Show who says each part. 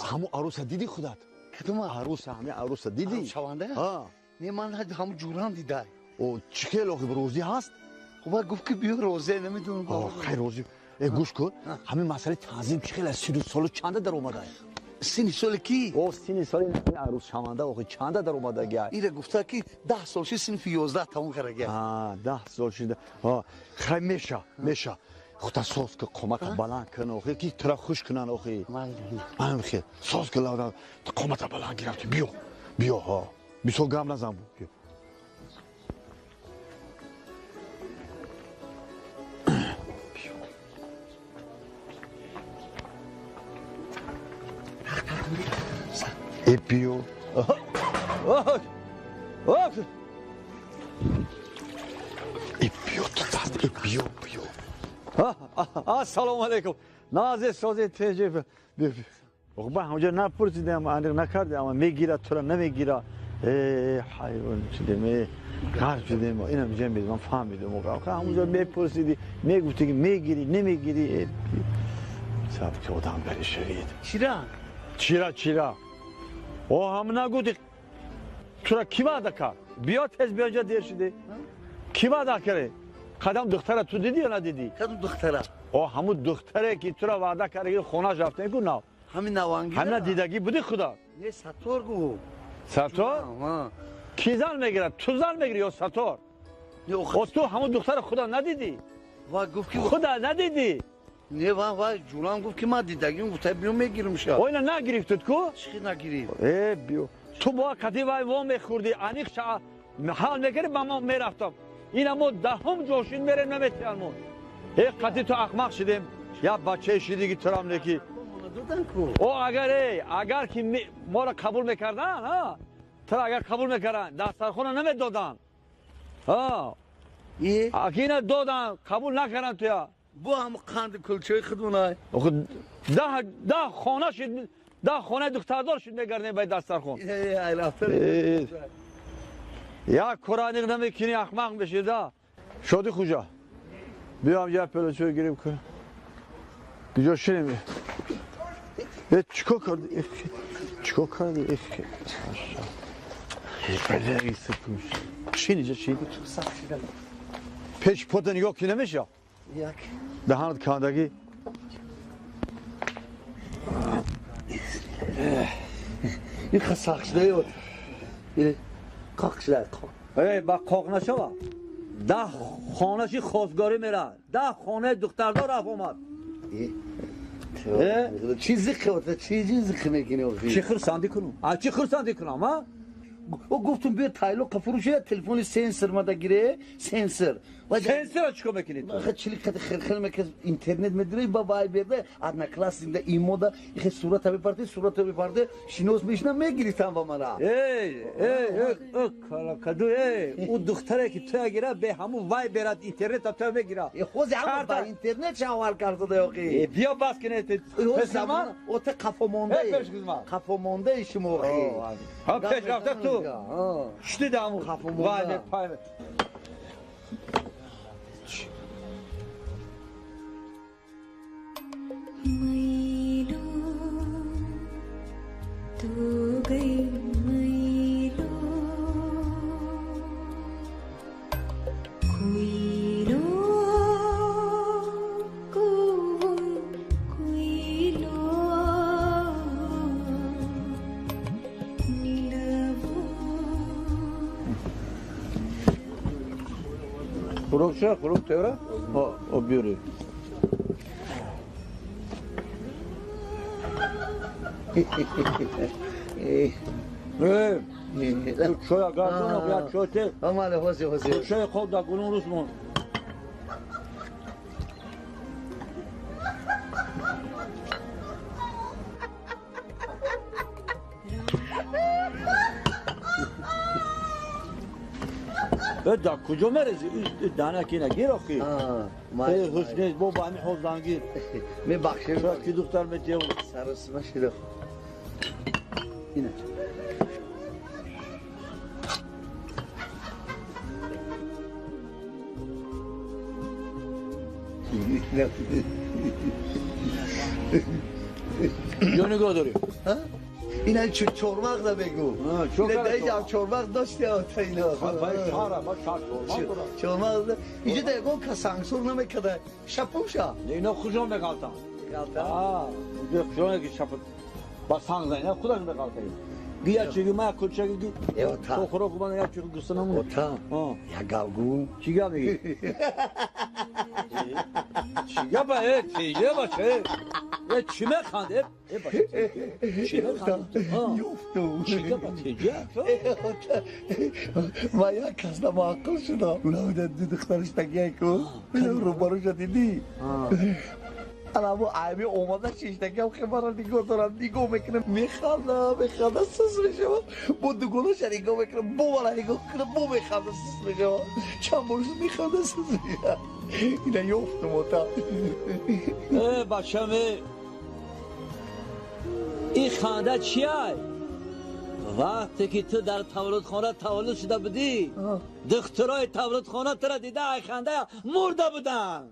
Speaker 1: همون عروس دیدی خودت؟
Speaker 2: کدوم
Speaker 1: عروس همه عروس دیدی؟
Speaker 2: شونده؟
Speaker 1: ها
Speaker 2: نه من هم جوران دیده.
Speaker 1: او چه خیلی روزی هست؟
Speaker 2: خب گفت که بیا روزه نمیدونم.
Speaker 1: خیلی روزی. گوش کن همین مسئله تنظیم چه خیلی 30 سال چنده در اومده؟
Speaker 2: 30 سال کی؟
Speaker 1: 30 سال این عروس شونده او چنده در اومده گه؟
Speaker 2: ایره گفته که 10 سال شد صنف 11 تموم کرده.
Speaker 1: 10 سال شده. خیلی میشه. خودت ساز که قامت بلند کن آخه کی طرف خوش کنن آخه من بخیر ساز که لادا قامت بلند گرفت بیا ها 20 گرم نزن بیا ای بیا ای بیا السلام علیکم نازه سازه تجربه با همونجا نپرسیدم اندر نکردم اما میگیره تو را نمیگیره حیوان شدیم غرب شدیم اینا میگم من فهمیدم موقع همونجا میپرسیدی میگفتی که میگیری نمیگیری سب که آدم بری شوید چرا او هم نگوتی تو را کی وعده کرد بیا تز بیانجا دیر شده کی وعده کرده قدم دختره تو دیدی یا ندیدی؟
Speaker 2: کدوم دختره؟
Speaker 1: همون دختره که تو را وعده کرده که خونه‌اش رفته نگو نه
Speaker 2: همین نوانگی
Speaker 1: همین دیدگی بودی خدا
Speaker 2: نه ستار گو
Speaker 1: ستار؟ کی زن میگیره؟ تو زن میگیری یا ستار؟ و تو همون دختر خدا ندیدی؟
Speaker 2: و گفت که
Speaker 1: خدا ندیدی؟
Speaker 2: نه و جولان گفت که من دیدگیم گفت بیو میگیرم شد
Speaker 1: اینا نگرفتت کو؟
Speaker 2: چی نگیریم؟
Speaker 1: بیو تو با کتی وای میخوردی انیق شا حال میگیری با ما میرفتم این ما دهم جوشین میریم نمیتونم کتی تو احمق شدیم یا بچه شدی که ترام نکی او اگر که ما را قبول میکردن تو اگر قبول میکردن دسترخوان نمیدادن اگه دادن قبول نکردن تو
Speaker 2: با هم قند کلچه خودونه
Speaker 1: ده خانه شد ده خانه دختردار شد میگردیم باید دسترخوان یا قرآنی نمیکنی احمق بشی ده شادی خوجا بیا همجا پلوچو گیریم کنم کجا شنیم چیکار کردی بله ایسه توش چی نیجا چی؟ پیش پوت نگاه که نمیشه
Speaker 2: یک
Speaker 1: دهانت کندگی
Speaker 2: این خساق شده یاد قاق شده
Speaker 1: با قاق نشوه ده خانه‌شی خواستگاری میره ده خانه دختردار رفت اومد
Speaker 2: چی زخه میکنی
Speaker 1: چی خرساندی کنم؟ چی خرساندی کنم ها؟
Speaker 2: گفتم بیا تایلو قفروشه تلفن سنسور ماده گیره سنسور
Speaker 1: سنسور چیکار میکنی تو؟
Speaker 2: آخه چلی قد خرخل میکنی اینترنت میدونی با وای بیرده ادنا کلاس اینده ایمو دا ایخه صورت بپرده شنوز میشنه میگیریتم با مرا
Speaker 1: کالا کدو او دختره که تو گیره به همون وای برد اینترنت تو میگیره
Speaker 2: خوزی همون با اینترنت شوال کرده دیوکی
Speaker 1: بیا بس کنه
Speaker 2: پسرمان او ته قفو مونده شما
Speaker 1: ها پیش رفته تو شتی دامو وای پای
Speaker 3: मैलो तू गई मैलो कोयलो कोयलो नीलवो
Speaker 1: Kuruk tevra o biuri شویا گردون یا چوته
Speaker 2: اماله حوزی
Speaker 1: شوی خود دا گلون روزمون دا کجا مرزی؟ دانه کی نگیر آخی حسنیز بابا همین حوزدان گیر
Speaker 2: می بخشیم
Speaker 1: شاید که دختر میتیم
Speaker 2: سرسمه شده اینه
Speaker 4: یا نگاه داری
Speaker 2: اینا چورماق دا بگو
Speaker 4: چورماق
Speaker 2: اینا
Speaker 4: داشت.
Speaker 2: دیگه چورماق داشته آتا اینا چورماق دا اینجا دیگه که سانسور نمیکده شپوشا
Speaker 4: اینا خوشم بگالتم اونجا خیلی که شفت با سنگ زنی خودش بگالتم گیا چیگی ما کلچگی تو خورا خوبان یا چیگی دوست نمون
Speaker 2: اوتا یا گاوگو
Speaker 4: چیگا میگی چیگا با تیجه باشه یه چی میخنده باشه چی میخنده
Speaker 2: یفتو
Speaker 4: چیگا با تیجه
Speaker 2: ما یا کس نماقل شده اونا بوده دو دخترش تگیه کن رو باروش دیدی الان با عیبی اومده چیشتکی هم خیلی را نگاه دارم نگاه میکنه میخنده سس میشه با دو گلوش نگاه میکنه بو را نگاه کنه بو میخنده سس میشه چند بارش میخنده سس میشه اینا یفتم اوتا
Speaker 4: بچه می این خنده چیه؟ وقتی که تو در تولد خانه تولد شده بودی دخترای تولد خانه تو را دیده ای خنده مرده بودن